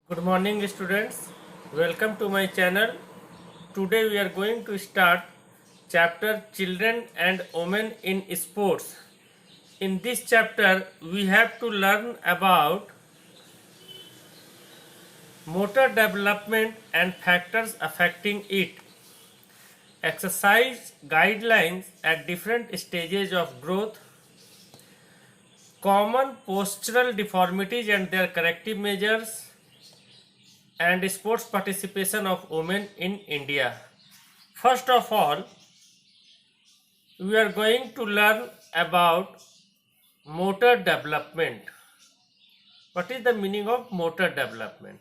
Good morning students, welcome to my channel. Today we are going to start chapter Children and Women in Sports. In this chapter we have to learn about motor development and factors affecting it, exercise guidelines at different stages of growth, common postural deformities and their corrective measures, and sports participation of women in India. First of all, we are going to learn about motor development. What is the meaning of motor development?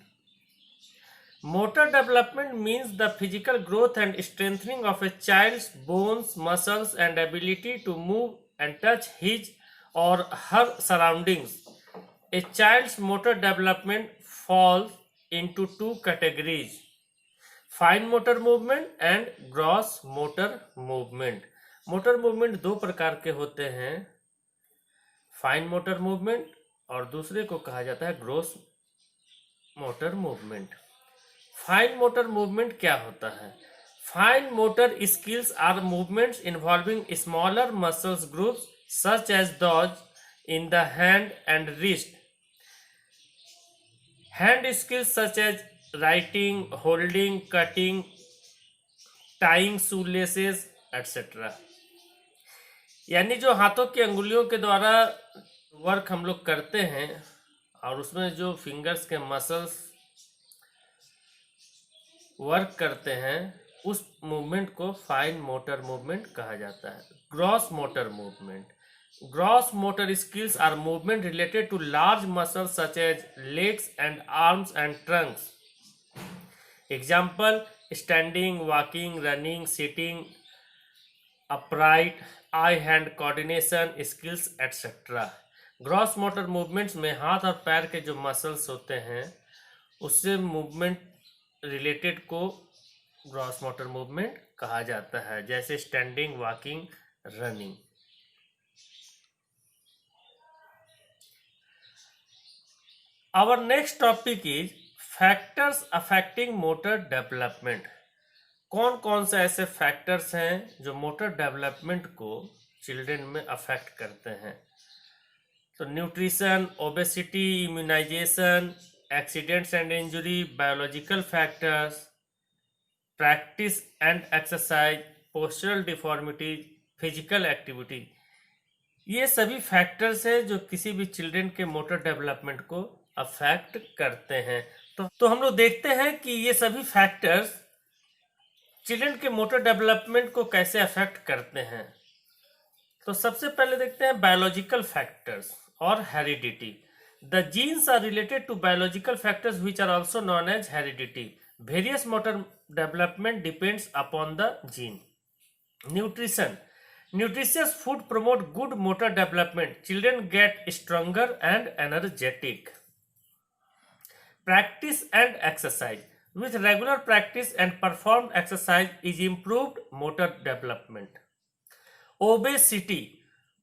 Motor development means the physical growth and strengthening of a child's bones, muscles, and ability to move and touch his or her surroundings. A child's motor development falls into two categories: fine motor movement and gross motor movement. Motor movement दो प्रकार के होते हैं, fine motor movement और दूसरे को कहा जाता है gross motor movement. Fine motor movement क्या होता है? Fine motor skills are movements involving smaller muscles groups such as those in the hand and wrist. Hand skills such as writing, holding, cutting, tying shoelaces, etc. यानी जो हाथों की अंगुलियों के द्वारा वर्क हम लोग करते हैं और उसमें जो फिंगर्स के मसल्स वर्क करते हैं, उस मूवमेंट को फाइन मोटर मूवमेंट कहा जाता है. Gross motor movement. Gross motor skills are movement related to large muscles such as legs and arms and trunks. Example: standing, walking, running, sitting upright, eye-hand coordination skills, etc. Gross motor movements में हाथ और पैर के जो muscles होते हैं उससे movement related को ग्रॉस मोटर मूवमेंट कहा जाता है, जैसे standing, walking, running. Our next topic is factors affecting motor development. कौन कौन से ऐसे फैक्टर्स हैं जो मोटर डेवलपमेंट को चिल्ड्रन में अफेक्ट करते हैं? तो nutrition, obesity, immunisation, accidents and injury, biological factors, practice and exercise, postural deformities, physical activity, ये सभी फैक्टर्स हैं जो किसी भी चिल्ड्रन के मोटर डेवलपमेंट को अफेक्ट करते हैं. तो हम लोग देखते हैं कि ये सभी फैक्टर्स चिल्ड्रन के मोटर डेवलपमेंट को कैसे अफेक्ट करते हैं. तो सबसे पहले देखते हैं बायोलॉजिकल फैक्टर्स और heredity. The genes are related to biological factors which are also known as heredity. Various motor development depends upon the gene. Nutrition. Nutritious food promote good motor development. Children get stronger and energetic. Practice and exercise. With regular practice and performed exercise is improved motor development. Obesity.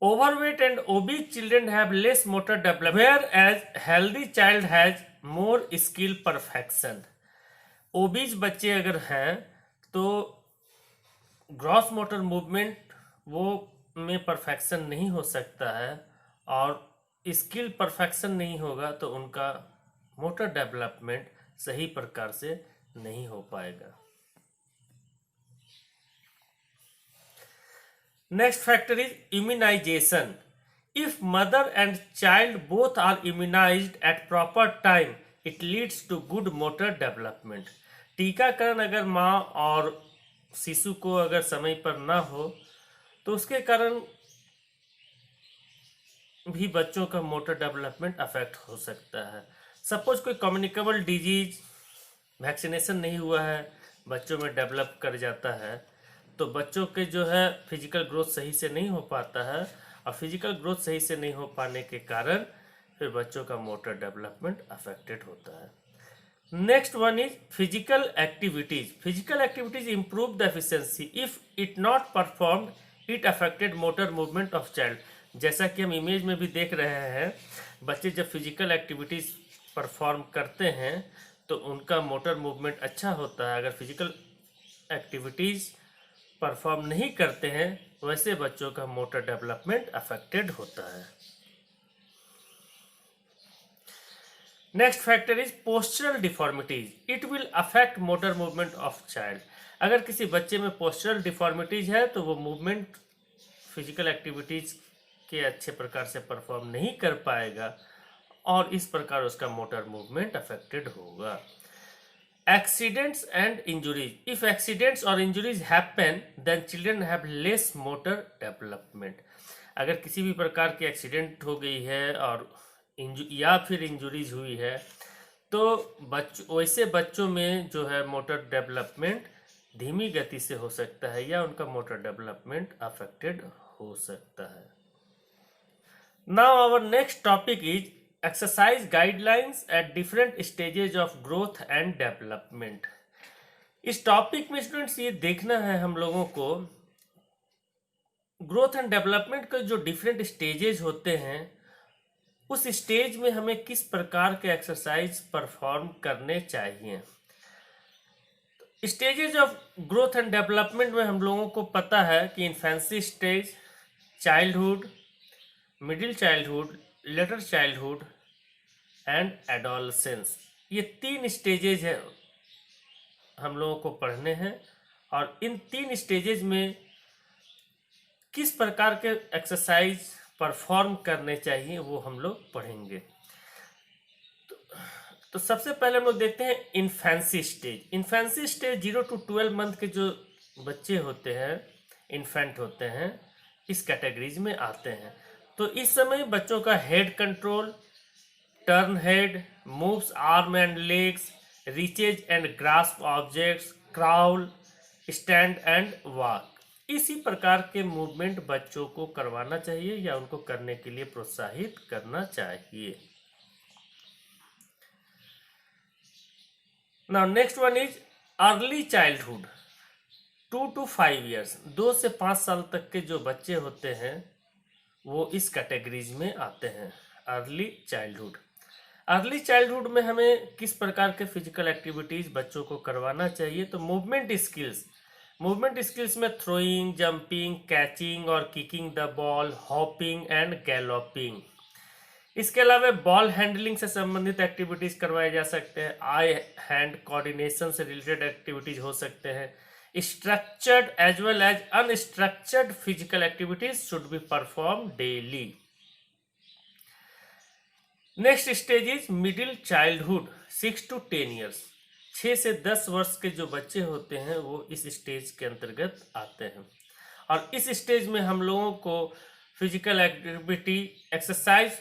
Overweight and obese children have less motor development, whereas healthy child has more skill perfection. Obese बच्चे अगर हैं तो gross motor movement वो में perfection नहीं हो सकता है और स्किल परफेक्शन नहीं होगा तो उनका मोटर डेवलपमेंट सही प्रकार से नहीं हो पाएगा. Next factor is immunisation. If mother and child both are immunised at proper time it leads to good motor development. टीकाकरण अगर माँ और शिशु को अगर समय पर ना हो तो उसके कारण भी बच्चों का मोटर डेवलपमेंट अफेक्ट हो सकता है. सपोज कोई कम्युनिकेबल डिजीज वैक्सीनेशन नहीं हुआ है, बच्चों में डेवलप कर जाता है, तो बच्चों के जो है फिजिकल ग्रोथ सही से नहीं हो पाता है और फिजिकल ग्रोथ सही से नहीं हो पाने के कारण फिर बच्चों का मोटर डेवलपमेंट अफेक्टेड होता है. Next one is physical activities. Physical activities improve the efficiency. If it not performed it affected motor movement of child. जैसा कि हम इमेज में भी देख रहे हैं, बच्चे जब फिजिकल एक्टिविटीज परफॉर्म करते हैं तो उनका मोटर मूवमेंट अच्छा होता है। अगर फिजिकल एक्टिविटीज़ परफॉर्म नहीं करते हैं वैसे बच्चों का मोटर डेवलपमेंट अफेक्टेड होता है। Next factor is postural deformities, it will affect motor movement of child. अगर किसी बच्चे में पोस्चरल डिफॉर्मिटीज है तो वो मूवमेंट फिजिकल एक्टिविटीज के अच्छे प्रकार से परफॉर्म नहीं कर पाएगा और इस प्रकार उसका मोटर मूवमेंट अफेक्टेड होगा। Accidents and injuries, if accidents और injuries happen then children have less motor development. अगर किसी भी प्रकार की एक्सीडेंट हो गई है और या फिर इंजुरीज हुई है तो वैसे बच्चों में जो है मोटर डेवलपमेंट धीमी गति से हो सकता है या उनका मोटर डेवलपमेंट अफेक्टेड हो सकता है। Now our next topic is exercise guidelines at different stages of growth and development. इस टॉपिक में स्टूडेंट्स ये देखना है हम लोगों को ग्रोथ एंड डेवलपमेंट के जो डिफरेंट स्टेजेज होते हैं उस स्टेज में हमें किस प्रकार के एक्सरसाइज परफॉर्म करने चाहिए। Stages of growth and development में हम लोगों को पता है कि infancy stage, childhood, middle childhood, letter childhood and adolescence, ये 3 स्टेजेज है हम लोगों को पढ़ने हैं और इन 3 स्टेजेज में किस प्रकार के एक्सरसाइज परफॉर्म करने चाहिए वो हम लोग पढ़ेंगे। तो सबसे पहले हम लोग देखते हैं infancy stage. Infancy stage 0 to 12 month के जो बच्चे होते हैं, इन्फेंट होते हैं, इस कैटेगरीज में आते हैं। तो इस समय बच्चों का head control, turn head, moves arm and legs, reaches and grasp objects, crawl, stand and walk, इसी प्रकार के मूवमेंट बच्चों को करवाना चाहिए या उनको करने के लिए प्रोत्साहित करना चाहिए। Now next one is early childhood, 2 to 5 years, 2 से 5 साल तक के जो बच्चे होते हैं वो इस कैटेगरीज में आते हैं। अर्ली चाइल्डहुड, अर्ली चाइल्डहुड में हमें किस प्रकार के फिजिकल एक्टिविटीज बच्चों को करवाना चाहिए। तो मूवमेंट स्किल्स में थ्रोइंग, जंपिंग, कैचिंग और kicking the ball, hopping and galloping. इसके अलावा बॉल हैंडलिंग से संबंधित एक्टिविटीज करवाए जा सकते हैं। आई हैंड कोऑर्डिनेशन से रिलेटेड एक्टिविटीज हो सकते हैं। Structured as well as unstructured physical activities should be perform daily. Next stage is middle childhood, 6 to 10 years, 6 से 10 वर्ष के जो बच्चे होते हैं वो इस स्टेज के अंतर्गत आते हैं और इस स्टेज में हम लोगों को physical activity, exercise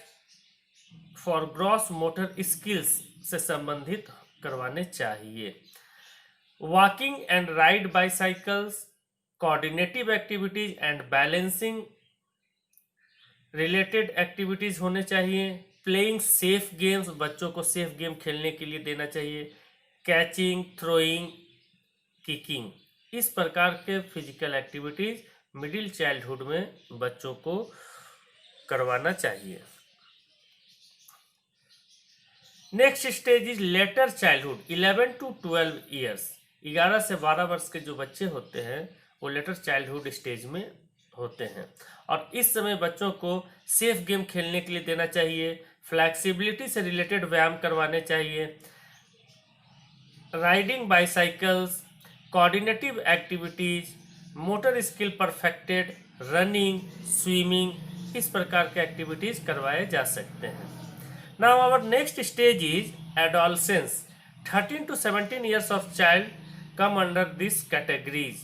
for gross motor skills से संबंधित करवाने चाहिए। Walking and ride bicycles, coordinative activities and balancing related activities होने चाहिए। प्लेइंग सेफ गेम्स, बच्चों को सेफ गेम खेलने के लिए देना चाहिए। कैचिंग, थ्रोइंग, किकिंग, इस प्रकार के फिजिकल एक्टिविटीज मिडिल चाइल्डहुड में बच्चों को करवाना चाहिए। Next stage is letter childhood, 11 to 12 years, 11 से 12 वर्ष के जो बच्चे होते हैं वो लेटर चाइल्डहुड स्टेज में होते हैं और इस समय बच्चों को सेफ गेम खेलने के लिए देना चाहिए। फ्लैक्सिबिलिटी से रिलेटेड व्यायाम करवाने चाहिए। Riding bicycles, coordinative activities, motor skill perfected, running, swimming, इस प्रकार के एक्टिविटीज करवाए जा सकते हैं। Now our next stage is adolescence, 13 to 17 years of child come under this categories.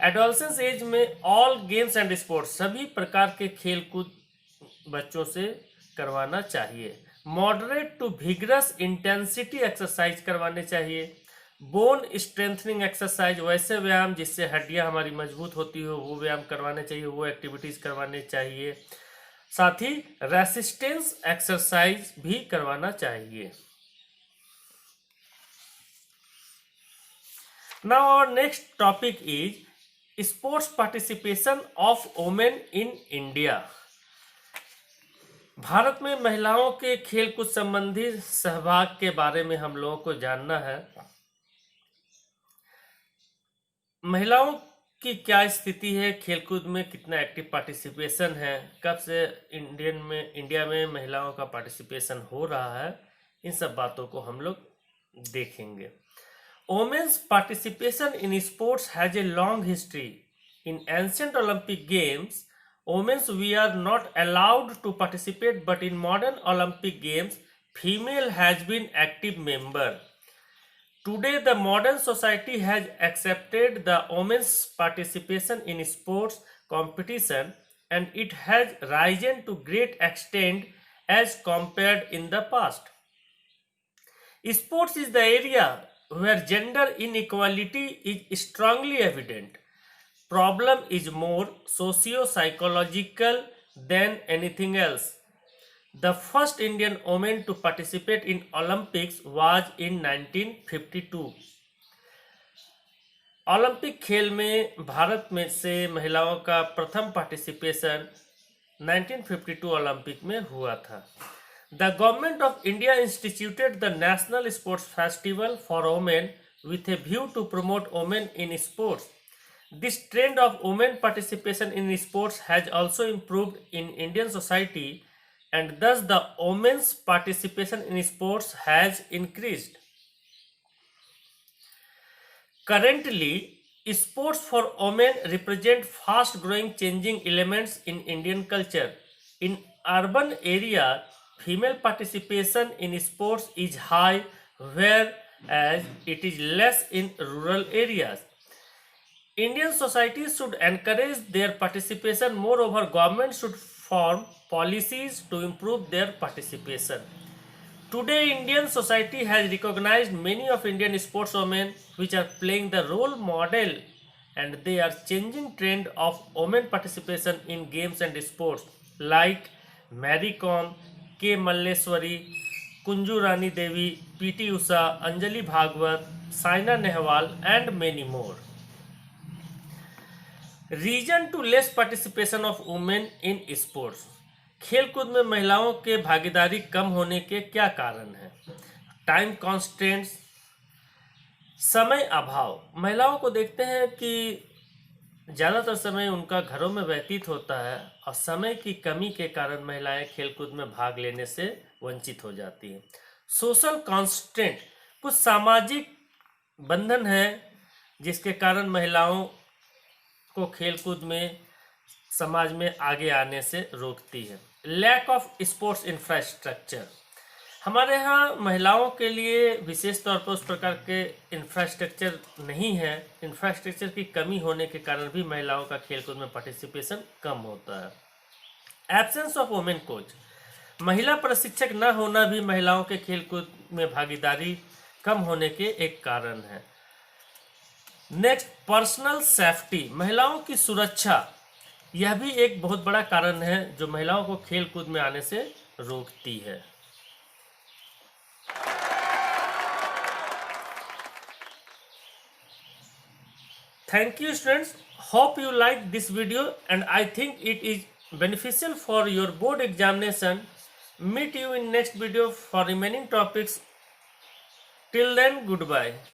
Adolescence age में ऑल गेम्स एंड स्पोर्ट्स, सभी प्रकार के खेल कूद बच्चों से करवाना चाहिए। Moderate to vigorous intensity exercise करवाने चाहिए। बोन स्ट्रेंथनिंग एक्सरसाइज, वैसे व्यायाम जिससे हड्डियां हमारी मजबूत होती हो वो व्यायाम करवाने चाहिए, वो एक्टिविटीज करवाने चाहिए। साथ ही रेसिस्टेंस एक्सरसाइज भी करवाना चाहिए। Now our next topic is sports participation of women in India. भारत में महिलाओं के खेलकूद संबंधी सहभाग के बारे में हम लोगों को जानना है। महिलाओं की क्या स्थिति है, खेलकूद में कितना एक्टिव पार्टिसिपेशन है, कब से इंडिया में महिलाओं का पार्टिसिपेशन हो रहा है, इन सब बातों को हम लोग देखेंगे। Women's participation in sports has a long history. In ancient Olympic games, women we are not allowed to participate, but in modern Olympic games, female has been active member. Today, the modern society has accepted the women's participation in sports competition, and it has risen to great extent as compared in the past. Sports is the area where gender inequality is strongly evident. Problem is more socio-psychological than anything else. The first Indian woman to participate in Olympics was in 1952. Olympic खेल में भारत में से महिलाओं का प्रथम participation 1952 Olympic में हुआ था। The government of India instituted the National Sports Festival for Women with a view to promote women in sports. This trend of women participation in sports has also improved in Indian society, and thus the women's participation in sports has increased. Currently, sports for women represent fast growing changing elements in Indian culture. In urban areas, female participation in sports is high, whereas it is less in rural areas. Indian society should encourage their participation. Moreover, government should form policies to improve their participation. Today, Indian society has recognized many of Indian sportswomen which are playing the role model, and they are changing trend of women participation in games and sports like Mary Kom, K. Malleswari, Kunju Rani Devi, P.T. Usha, Anjali Bhagwat, Saina Nehwal, and many more. Reason to less participation of women in sports. खेलकूद में महिलाओं के भागीदारी कम होने के क्या कारण हैं? टाइम कॉन्स्टेंट्स, समय अभाव। महिलाओं को देखते हैं कि ज़्यादातर समय उनका घरों में व्यतीत होता है और समय की कमी के कारण महिलाएं खेलकूद में भाग लेने से वंचित हो जाती हैं। सोशल कॉन्स्टेंट, कुछ सामाजिक बंधन है जिसके कारण महिलाओं को खेलकूद में समाज में आगे आने से रोकती है। लैक ऑफ स्पोर्ट्स इंफ्रास्ट्रक्चर, हमारे यहाँ महिलाओं के लिए विशेष तौर पर उस प्रकार के इंफ्रास्ट्रक्चर नहीं है। इंफ्रास्ट्रक्चर की कमी होने के कारण भी महिलाओं का खेलकूद में पार्टिसिपेशन कम होता है। एब्सेंस ऑफ वुमेन कोच, महिला प्रशिक्षक न होना भी महिलाओं के खेलकूद में भागीदारी कम होने के एक कारण है। नेक्स्ट, पर्सनल सेफ्टी, महिलाओं की सुरक्षा, यह भी एक बहुत बड़ा कारण है जो महिलाओं को खेल कूद में आने से रोकती है। Thank you students, hope you like this video and I think it is beneficial for your board examination. Meet you in next video for remaining topics. Till then, goodbye.